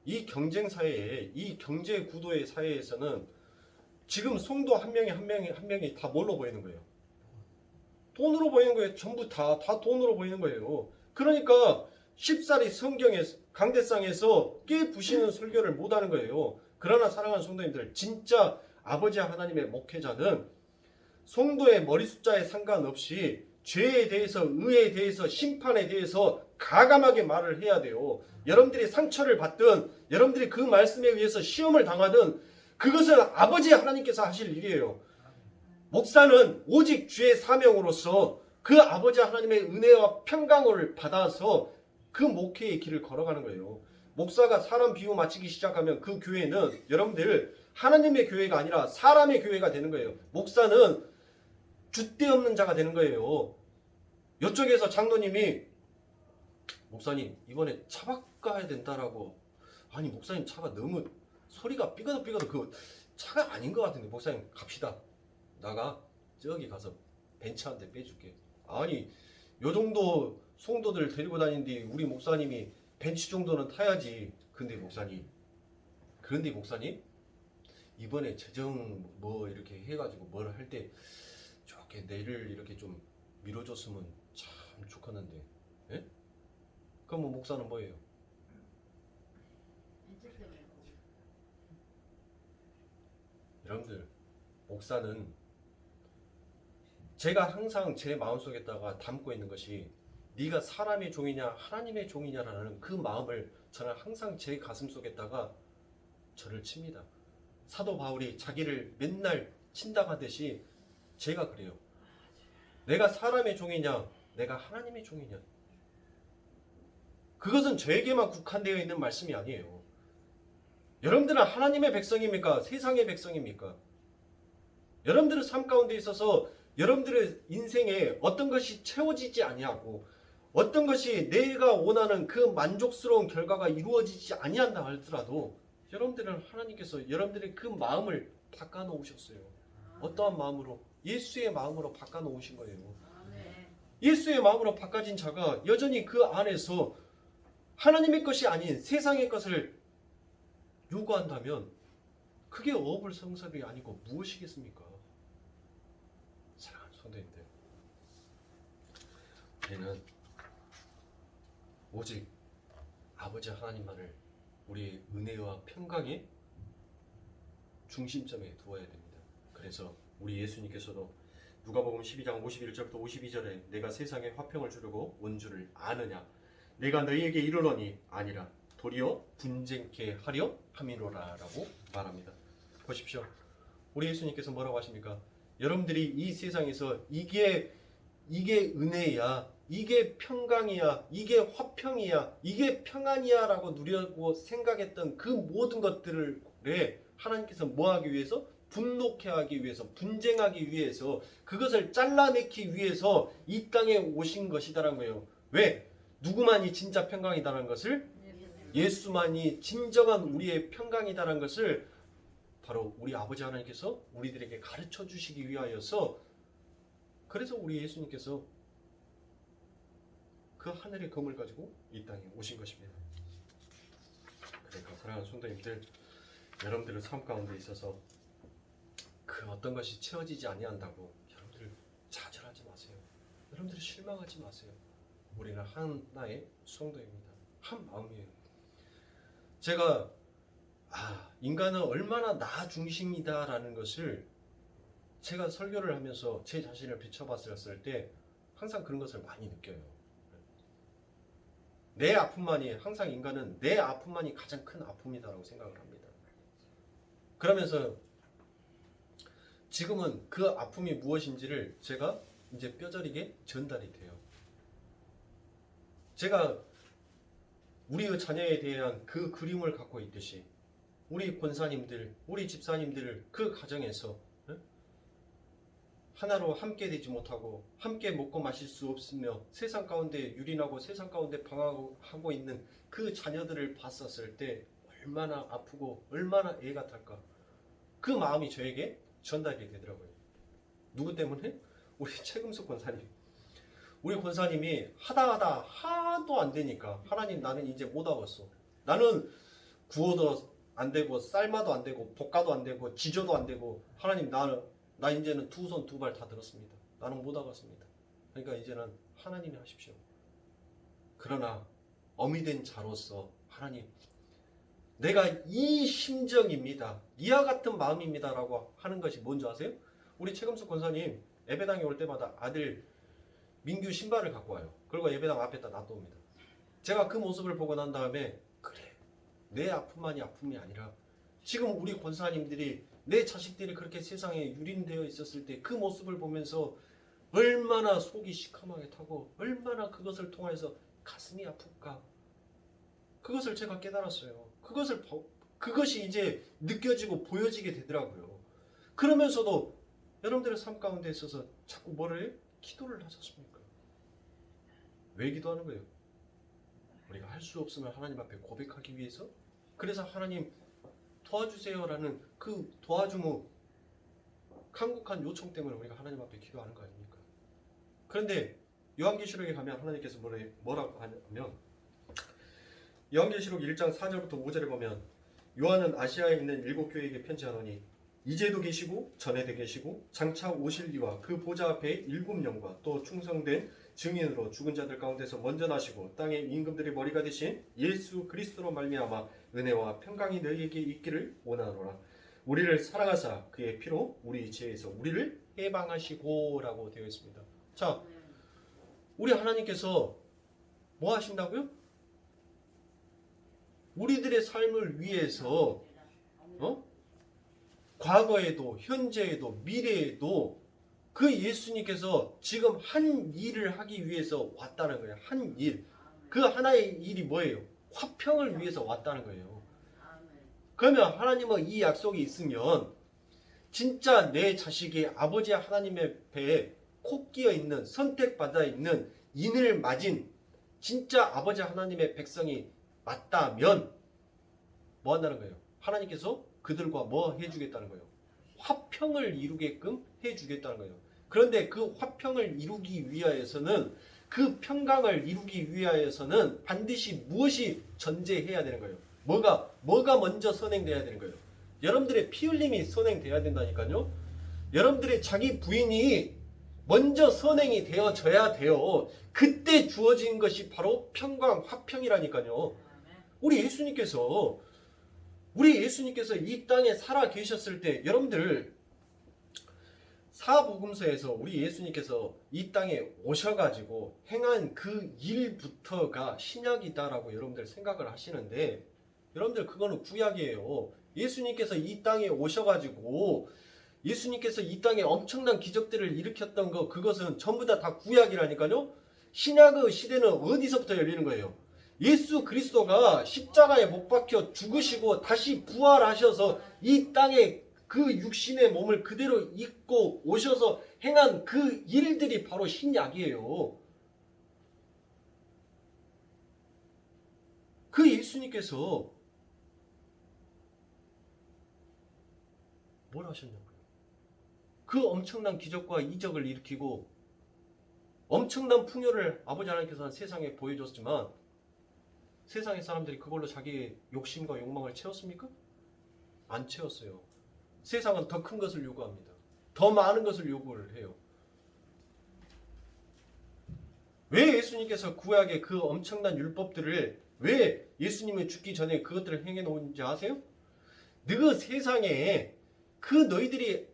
이 경쟁 사회에, 이 경제 구도의 사회에서는 지금 성도 한 명이 다 뭘로 보이는 거예요? 돈으로 보이는 거예요. 전부 다 돈으로 보이는 거예요. 그러니까 쉽사리 성경의 강대상에서 깨부시는 설교를 못하는 거예요. 그러나 사랑하는 성도님들, 진짜 아버지 하나님의 목회자는 성도의 머리 숫자에 상관없이 죄에 대해서, 의에 대해서, 심판에 대해서 가감하게 말을 해야 돼요. 여러분들이 상처를 받든 여러분들이 그 말씀에 의해서 시험을 당하든 그것은 아버지 하나님께서 하실 일이에요. 목사는 오직 주의 사명으로서 그 아버지 하나님의 은혜와 평강을 받아서 그 목회의 길을 걸어가는 거예요. 목사가 사람 비유 맞추기 시작하면 그 교회는 여러분들 하나님의 교회가 아니라 사람의 교회가 되는 거예요. 목사는 줏대 없는 자가 되는 거예요. 이쪽에서 장로님이 목사님 이번에 차 바꿔야 된다라고, 아니 목사님 차가 너무 소리가 삐거덕 그 차가 아닌 것 같은데 목사님 갑시다. 나가 저기 가서 벤츠 한 대 빼줄게. 아니 요 정도 성도들 데리고 다니는데 우리 목사님이 벤치 정도는 타야지. 그런데 목사님 이번에 재정 뭐 이렇게 해가지고 뭘 할 때 좋게 내를 이렇게 좀 밀어줬으면 참 좋겠는데. 예? 그럼 뭐 목사는 뭐예요? 여러분들 목사는 제가 항상 제 마음속에다가 담고 있는 것이 네가 사람의 종이냐 하나님의 종이냐라는 그 마음을 저는 항상 제 가슴속에다가 저를 칩니다. 사도 바울이 자기를 맨날 친다 하듯이 제가 그래요. 내가 사람의 종이냐 내가 하나님의 종이냐. 그것은 저에게만 국한되어 있는 말씀이 아니에요. 여러분들은 하나님의 백성입니까? 세상의 백성입니까? 여러분들의 삶 가운데 있어서 여러분들의 인생에 어떤 것이 채워지지 아니하고 어떤 것이 내가 원하는 그 만족스러운 결과가 이루어지지 아니한다 할지라도 여러분들은 하나님께서 여러분들의 그 마음을 바꿔 놓으셨어요. 어떠한 마음으로? 예수의 마음으로 바꿔 놓으신 거예요. 예수의 마음으로 바꿔진 자가 여전히 그 안에서 하나님의 것이 아닌 세상의 것을 요구한다면 그게 어불성설이 아니고 무엇이겠습니까? 사랑하는 성도님들, 우리는 오직 아버지 하나님만을 우리의 은혜와 평강의 중심점에 두어야 됩니다. 그래서 우리 예수님께서도 누가복음 12장 51절부터 52절에 내가 세상에 화평을 주려고 온 줄을 아느냐 내가 너희에게 이르노니 아니라 도리어 분쟁케 하려 함이로라 라고 말합니다. 보십시오. 우리 예수님께서 뭐라고 하십니까? 여러분들이 이 세상에서 이게 은혜야, 이게 평강이야, 이게 화평이야, 이게 평안이야 라고 누리고 생각했던 그 모든 것들을 하나님께서 뭐하기 위해서? 분노케 하기 위해서, 분쟁하기 위해서, 그것을 잘라내기 위해서 이 땅에 오신 것이다라는 거예요. 왜? 누구만이 진짜 평강이다라는 것을, 예수만이 진정한 우리의 평강이다라는 것을 바로 우리 아버지 하나님께서 우리들에게 가르쳐 주시기 위하여서, 그래서 우리 예수님께서 그 하늘의 검을 가지고 이 땅에 오신 것입니다. 그러니까 사랑하는 성도님들, 여러분들의 삶 가운데 있어서 그 어떤 것이 채워지지 아니한다고 여러분들 좌절하지 마세요. 여러분들 실망하지 마세요. 우리는 하나의 성도입니다. 한 마음이에요. 제가 인간은 얼마나 나 중심이다라는 것을 제가 설교를 하면서 제 자신을 비춰봤을 때 항상 그런 것을 많이 느껴요. 내 아픔만이, 항상 인간은 내 아픔만이 가장 큰 아픔이다라고 생각을 합니다. 그러면서 지금은 그 아픔이 무엇인지를 제가 이제 뼈저리게 전달이 돼요. 제가 우리의 자녀에 대한 그 그림을 갖고 있듯이 우리 권사님들, 우리 집사님들 그 가정에서 하나로 함께 되지 못하고 함께 먹고 마실 수 없으며 세상 가운데 유린하고 세상 가운데 방황하고 있는 그 자녀들을 봤었을 때 얼마나 아프고 얼마나 애가 탈까. 그 마음이 저에게 전달이 되더라고요. 누구 때문에? 우리 최금숙 권사님. 우리 권사님이 하다 하도 안 되니까 하나님 나는 이제 못 하겠어. 나는 구워도 안 되고 삶아도 안 되고 볶아도 안 되고 지져도 안 되고 하나님 나 이제는 두 손 두 발 다 들었습니다. 나는 못 하겠습니다. 그러니까 이제는 하나님이 하십시오. 그러나 어미 된 자로서 하나님 내가 이 심정입니다. 이와 같은 마음입니다 라고 하는 것이 뭔지 아세요? 우리 최금숙 권사님 예배당에 올 때마다 아들 민규 신발을 갖고 와요. 그리고 예배당 앞에다 놔둡니다. 제가 그 모습을 보고 난 다음에 그래 내 아픔만이 아픔이 아니라 지금 우리 권사님들이 내 자식들이 그렇게 세상에 유린되어 있었을 때 그 모습을 보면서 얼마나 속이 시커멓게 타고 얼마나 그것을 통해서 가슴이 아플까. 그것을 제가 깨달았어요. 그것이 이제 느껴지고 보여지게 되더라고요. 그러면서도 여러분들의 삶 가운데 있어서 자꾸 뭐를 해요? 기도를 하셨습니까? 왜 기도하는 거예요? 우리가 할 수 없으면 하나님 앞에 고백하기 위해서? 그래서 하나님 도와주세요라는 그 도와주무 간곡한 요청 때문에 우리가 하나님 앞에 기도하는 거 아닙니까? 그런데 요한계시록에 가면 하나님께서 뭐라고 하냐면 요한계시록 1장 4절부터 5절에 보면 요한은 아시아에 있는 7교회에게 편지하노니 이제도 계시고 전에도 계시고 장차 오실 이와 그 보좌 앞에 7영과 또 충성된 증인으로 죽은 자들 가운데서 먼저 나시고 땅의 임금들의 머리가 되신 예수 그리스도로 말미암아 은혜와 평강이 너희에게 있기를 원하노라. 우리를 사랑하사 그의 피로 우리 죄에서 우리를 해방하시고 라고 되어 있습니다. 자, 우리 하나님께서 뭐 하신다고요? 우리들의 삶을 위해서 과거에도 현재에도 미래에도 그 예수님께서 지금 한 일을 하기 위해서 왔다는 거예요. 한 일. 그 하나의 일이 뭐예요? 화평을 위해서 왔다는 거예요. 그러면 하나님은 이 약속이 있으면 진짜 내 자식이 아버지 하나님의 배에 코 끼어 있는 선택받아 있는 인을 맞은 진짜 아버지 하나님의 백성이 맞다면 뭐 한다는 거예요? 하나님께서 그들과 뭐 해주겠다는 거예요? 화평을 이루게끔 해주겠다는 거예요. 그런데 그 화평을 이루기 위하여서는 그 평강을 이루기 위하여서는 반드시 무엇이 전제해야 되는 거예요? 뭐가 먼저 선행돼야 되는 거예요? 여러분들의 피 흘림이 선행돼야 된다니까요. 여러분들의 자기 부인이 먼저 선행이 되어져야 돼요. 그때 주어진 것이 바로 평강, 화평이라니까요. 우리 예수님께서 이 땅에 살아 계셨을 때 여러분들 사복음서에서 우리 예수님께서 이 땅에 오셔가지고 행한 그 일부터가 신약이다라고 여러분들 생각을 하시는데 여러분들 그거는 구약이에요. 예수님께서 이 땅에 오셔가지고 예수님께서 이 땅에 엄청난 기적들을 일으켰던 그것은 전부 다 구약이라니까요. 신약의 시대는 어디서부터 열리는 거예요? 예수 그리스도가 십자가에 못 박혀 죽으시고 다시 부활하셔서 이 땅에 그 육신의 몸을 그대로 입고 오셔서 행한 그 일들이 바로 신약이에요. 그 예수님께서 뭘 하셨냐고요? 그 엄청난 기적과 이적을 일으키고 엄청난 풍요를 아버지 하나님께서 세상에 보여줬지만 세상의 사람들이 그걸로 자기의 욕심과 욕망을 채웠습니까? 안 채웠어요. 세상은 더 큰 것을 요구합니다. 더 많은 것을 요구를 해요. 왜 예수님께서 구약의 그 엄청난 율법들을 왜 예수님이 죽기 전에 그것들을 행해 놓은지 아세요? 그 세상에 그 너희들이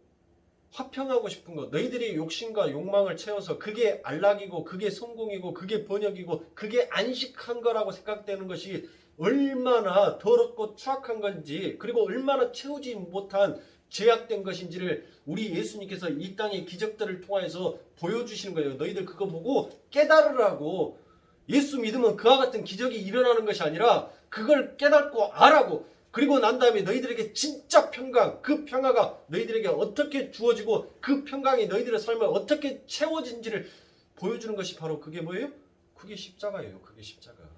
화평하고 싶은 것, 너희들이 욕심과 욕망을 채워서 그게 안락이고 그게 성공이고 그게 번역이고 그게 안식한 거라고 생각되는 것이 얼마나 더럽고 추악한 건지 그리고 얼마나 채우지 못한 죄악된 것인지를 우리 예수님께서 이 땅의 기적들을 통해서 보여주시는 거예요. 너희들 그거 보고 깨달으라고. 예수 믿으면 그와 같은 기적이 일어나는 것이 아니라 그걸 깨닫고 알라고. 그리고 난 다음에 너희들에게 진짜 평강, 그 평화가 너희들에게 어떻게 주어지고 그 평강이 너희들의 삶을 어떻게 채워진지를 보여주는 것이 바로 그게 뭐예요? 그게 십자가예요. 그게 십자가.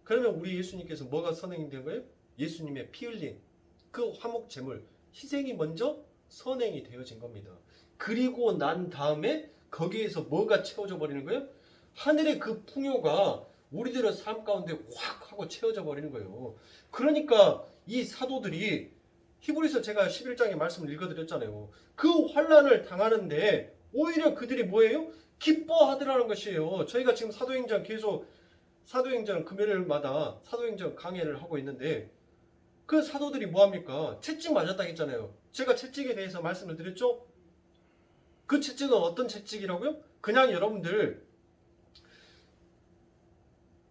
그러면 우리 예수님께서 뭐가 선행이 된 거예요? 예수님의 피 흘린 그 화목 제물, 희생이 먼저 선행이 되어진 겁니다. 그리고 난 다음에 거기에서 뭐가 채워져 버리는 거예요? 하늘의 그 풍요가 우리들의 삶 가운데 확 하고 채워져 버리는 거예요. 그러니까 이 사도들이 히브리서 제가 11장의 말씀을 읽어드렸잖아요. 그 환난을 당하는데 오히려 그들이 뭐예요? 기뻐하더라는 것이에요. 저희가 지금 사도행전 계속 사도행전 금요일마다 사도행전 강해를 하고 있는데 그 사도들이 뭐합니까? 채찍 맞았다고 했잖아요. 제가 채찍에 대해서 말씀을 드렸죠? 그 채찍은 어떤 채찍이라고요? 그냥 여러분들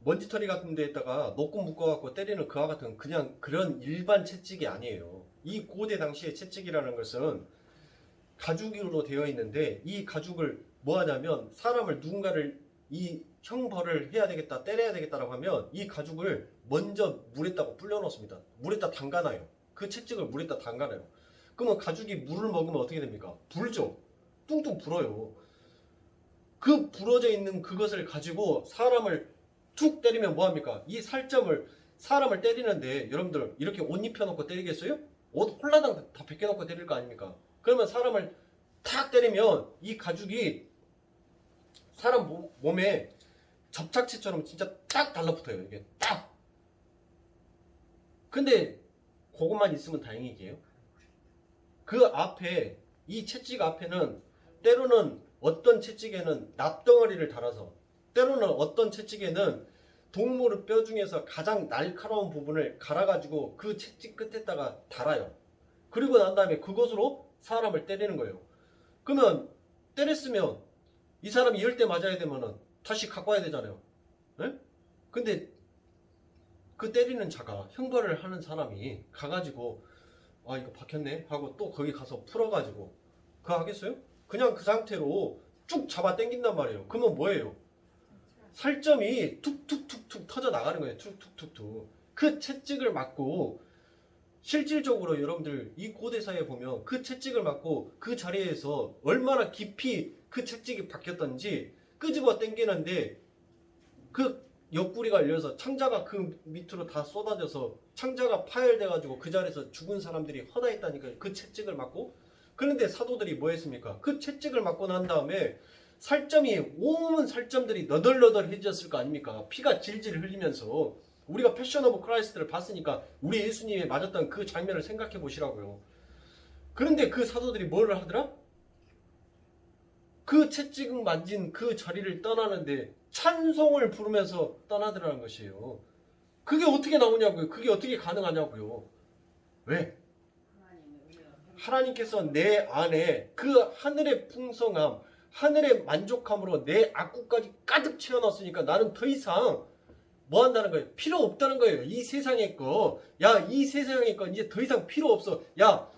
먼지털이 같은 데에다가 노끈 묶어갖고 때리는 그와 같은 그냥 그런 일반 채찍이 아니에요. 이 고대 당시의 채찍이라는 것은 가죽으로 되어 있는데 이 가죽을 뭐 하냐면 사람을 누군가를 이 형벌을 해야 되겠다 때려야 되겠다라고 하면 이 가죽을 먼저 물에다가 불려놓습니다. 물에다 담가놔요. 그 채찍을 물에다 담가놔요. 그러면 가죽이 물을 먹으면 어떻게 됩니까? 불죠. 뚱뚱 불어요. 그 부러져 있는 그것을 가지고 사람을 툭 때리면 뭐합니까? 이 살점을 사람을 때리는데 여러분들 이렇게 옷 입혀놓고 때리겠어요? 옷 홀라당 다 벗겨놓고 때릴 거 아닙니까? 그러면 사람을 탁 때리면 이 가죽이 사람 몸에 접착제처럼 진짜 딱 달라붙어요. 이게 딱. 근데 그것만 있으면 다행이게요. 그 앞에 이 채찍 앞에는 때로는 어떤 채찍에는 납덩어리를 달아서 때로는 어떤 채찍에는 동물의 뼈 중에서 가장 날카로운 부분을 갈아가지고 그 채찍 끝에다가 달아요. 그리고 난 다음에 그것으로 사람을 때리는 거예요. 그러면 때렸으면 이 사람이 10대 맞아야 되면은 다시 갖고 와야 되잖아요. 네? 근데 그 때리는 자가 형벌을 하는 사람이 가가지고 아 이거 박혔네 하고 또 거기 가서 풀어가지고 그거 하겠어요? 그냥 그 상태로 쭉 잡아 당긴단 말이에요. 그러면 뭐예요? 살점이 툭툭툭툭 터져 나가는 거예요. 툭툭툭툭. 그 채찍을 맞고 실질적으로 여러분들 이 고대사에 보면 그 채찍을 맞고 그 자리에서 얼마나 깊이 그 채찍이 박혔던지 끄집어 당기는데 그 옆구리가 열려서 창자가 그 밑으로 다 쏟아져서 창자가 파열돼가지고 그 자리에서 죽은 사람들이 허다했다니까요. 그 채찍을 맞고. 그런데 사도들이 뭐 했습니까? 그 채찍을 맞고 난 다음에 살점이 온몸 살점들이 너덜너덜해졌을 거 아닙니까? 피가 질질 흘리면서 우리가 패션 오브 크라이스트를 봤으니까 우리 예수님이 맞았던 그 장면을 생각해 보시라고요. 그런데 그 사도들이 뭐를 하더라? 그 채찍을 만진 그 자리를 떠나는데 찬송을 부르면서 떠나더라는 것이에요. 그게 어떻게 나오냐고요. 그게 어떻게 가능하냐고요. 왜? 하나님께서 내 안에 그 하늘의 풍성함, 하늘의 만족함으로 내 악구까지 가득 채워놨으니까 나는 더 이상 뭐 한다는 거예요? 필요 없다는 거예요. 이 세상의 거. 야, 이 세상의 거 이제 더 이상 필요 없어. 야,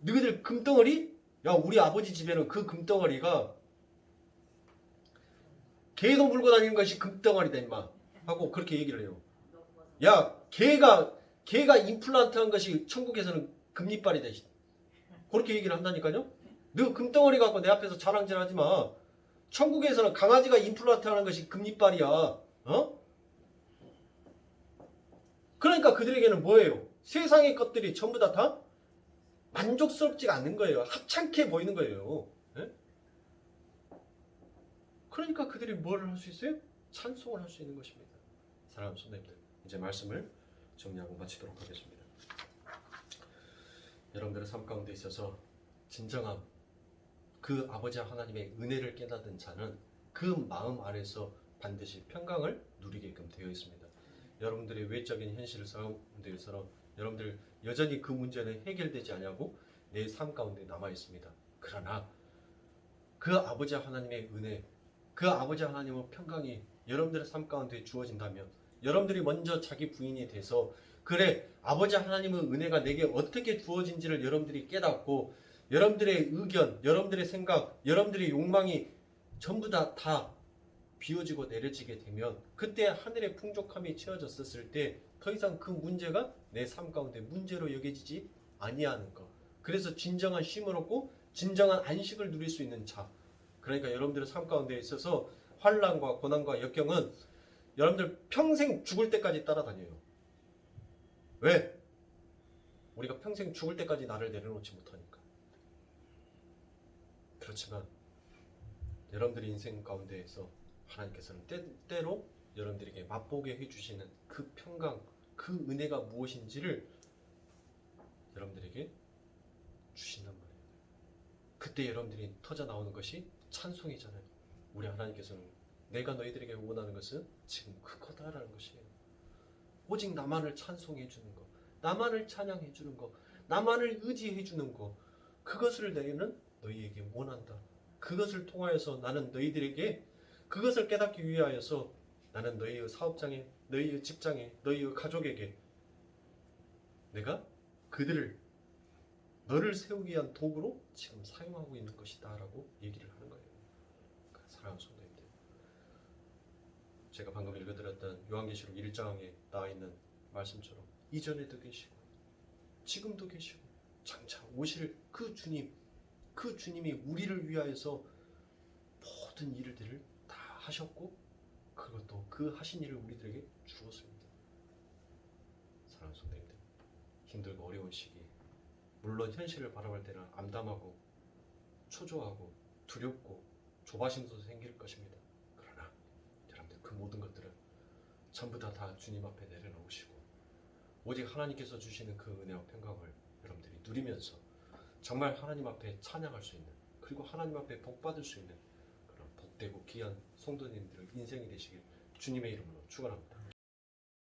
너희들 금덩어리? 야, 우리 아버지 집에는 그 금덩어리가 개도 물고 다니는 것이 금덩어리다 임마 하고 그렇게 얘기를 해요. 야, 개가 임플란트 한 것이 천국에서는 금리빨이다. 그렇게 얘기를 한다니까요. 너 금덩어리 갖고 내 앞에서 자랑질 하지 마. 천국에서는 강아지가 임플란트 하는 것이 금리빨이야. 어? 그러니까 그들에게는 뭐예요? 세상의 것들이 전부 다 만족스럽지가 않는 거예요. 합창해 보이는 거예요. 예? 그러니까 그들이 뭐를 할 수 있어요? 찬송을 할 수 있는 것입니다. 사랑하는 성도님들, 이제 말씀을 정리하고 마치도록 하겠습니다. 여러분들의 삶 가운데 있어서 진정한 그 아버지 하나님의 은혜를 깨닫은 자는 그 마음 안에서 반드시 평강을 누리게끔 되어 있습니다. 여러분들의 외적인 현실 가운데에서 여러분들 여전히 그 문제는 해결되지 않냐고 내 삶 가운데 남아 있습니다. 그러나 그 아버지 하나님의 은혜, 그 아버지 하나님의 평강이 여러분들의 삶 가운데 주어진다면 여러분들이 먼저 자기 부인이 돼서 그래 아버지 하나님의 은혜가 내게 어떻게 주어진지를 여러분들이 깨닫고 여러분들의 의견, 여러분들의 생각, 여러분들의 욕망이 전부 다 비워지고 내려지게 되면 그때 하늘의 풍족함이 채워졌을 때 더 이상 그 문제가 내 삶 가운데 문제로 여겨지지 아니하는 것. 그래서 진정한 쉼을 얻고 진정한 안식을 누릴 수 있는 자. 그러니까 여러분들의 삶 가운데 있어서 환난과 고난과 역경은 여러분들 평생 죽을 때까지 따라다녀요. 왜? 우리가 평생 죽을 때까지 나를 내려놓지 못하니까. 그렇지만 여러분들의 인생 가운데에서 하나님께서는 때로 여러분들에게 맛보게 해주시는 그 평강, 그 은혜가 무엇인지를 여러분들에게 주신단 말이에요. 그때 여러분들이 터져 나오는 것이 찬송이잖아요. 우리 하나님께서는 내가 너희들에게 원하는 것은 지금 그거다라는 것이에요. 오직 나만을 찬송해 주는 것, 나만을 찬양해 주는 것, 나만을 의지해 주는 것, 그것을 너희는 너희에게 원한다. 그것을 통하여서 나는 너희들에게 그것을 깨닫기 위하여서 나는 너희의 사업장에, 너희의 직장에, 너희의 가족에게 내가 그들을 너를 세우기 위한 도구로 지금 사용하고 있는 것이다 라고 얘기를 하는 거예요. 사랑하는 성도님들, 제가 방금 읽어드렸던 요한계시록 1장에 나와 있는 말씀처럼 이전에도 계시고 지금도 계시고 장차 오실 그 주님, 그 주님이 우리를 위하여서 모든 일들을 다 하셨고 그것도 그 하신 일을 우리들에게 주었습니다. 사랑하는 성도님들, 힘들고 어려운 시기, 물론 현실을 바라볼 때는 암담하고 초조하고 두렵고 조바심도 생길 것입니다. 그러나 여러분들 그 모든 것들은 전부 다 주님 앞에 내려놓으시고 오직 하나님께서 주시는 그 은혜와 평강을 여러분들이 누리면서 정말 하나님 앞에 찬양할 수 있는, 그리고 하나님 앞에 복 받을 수 있는 그런 복되고 귀한 성도님들의 인생이 되시길 주님의 이름으로 축원합니다.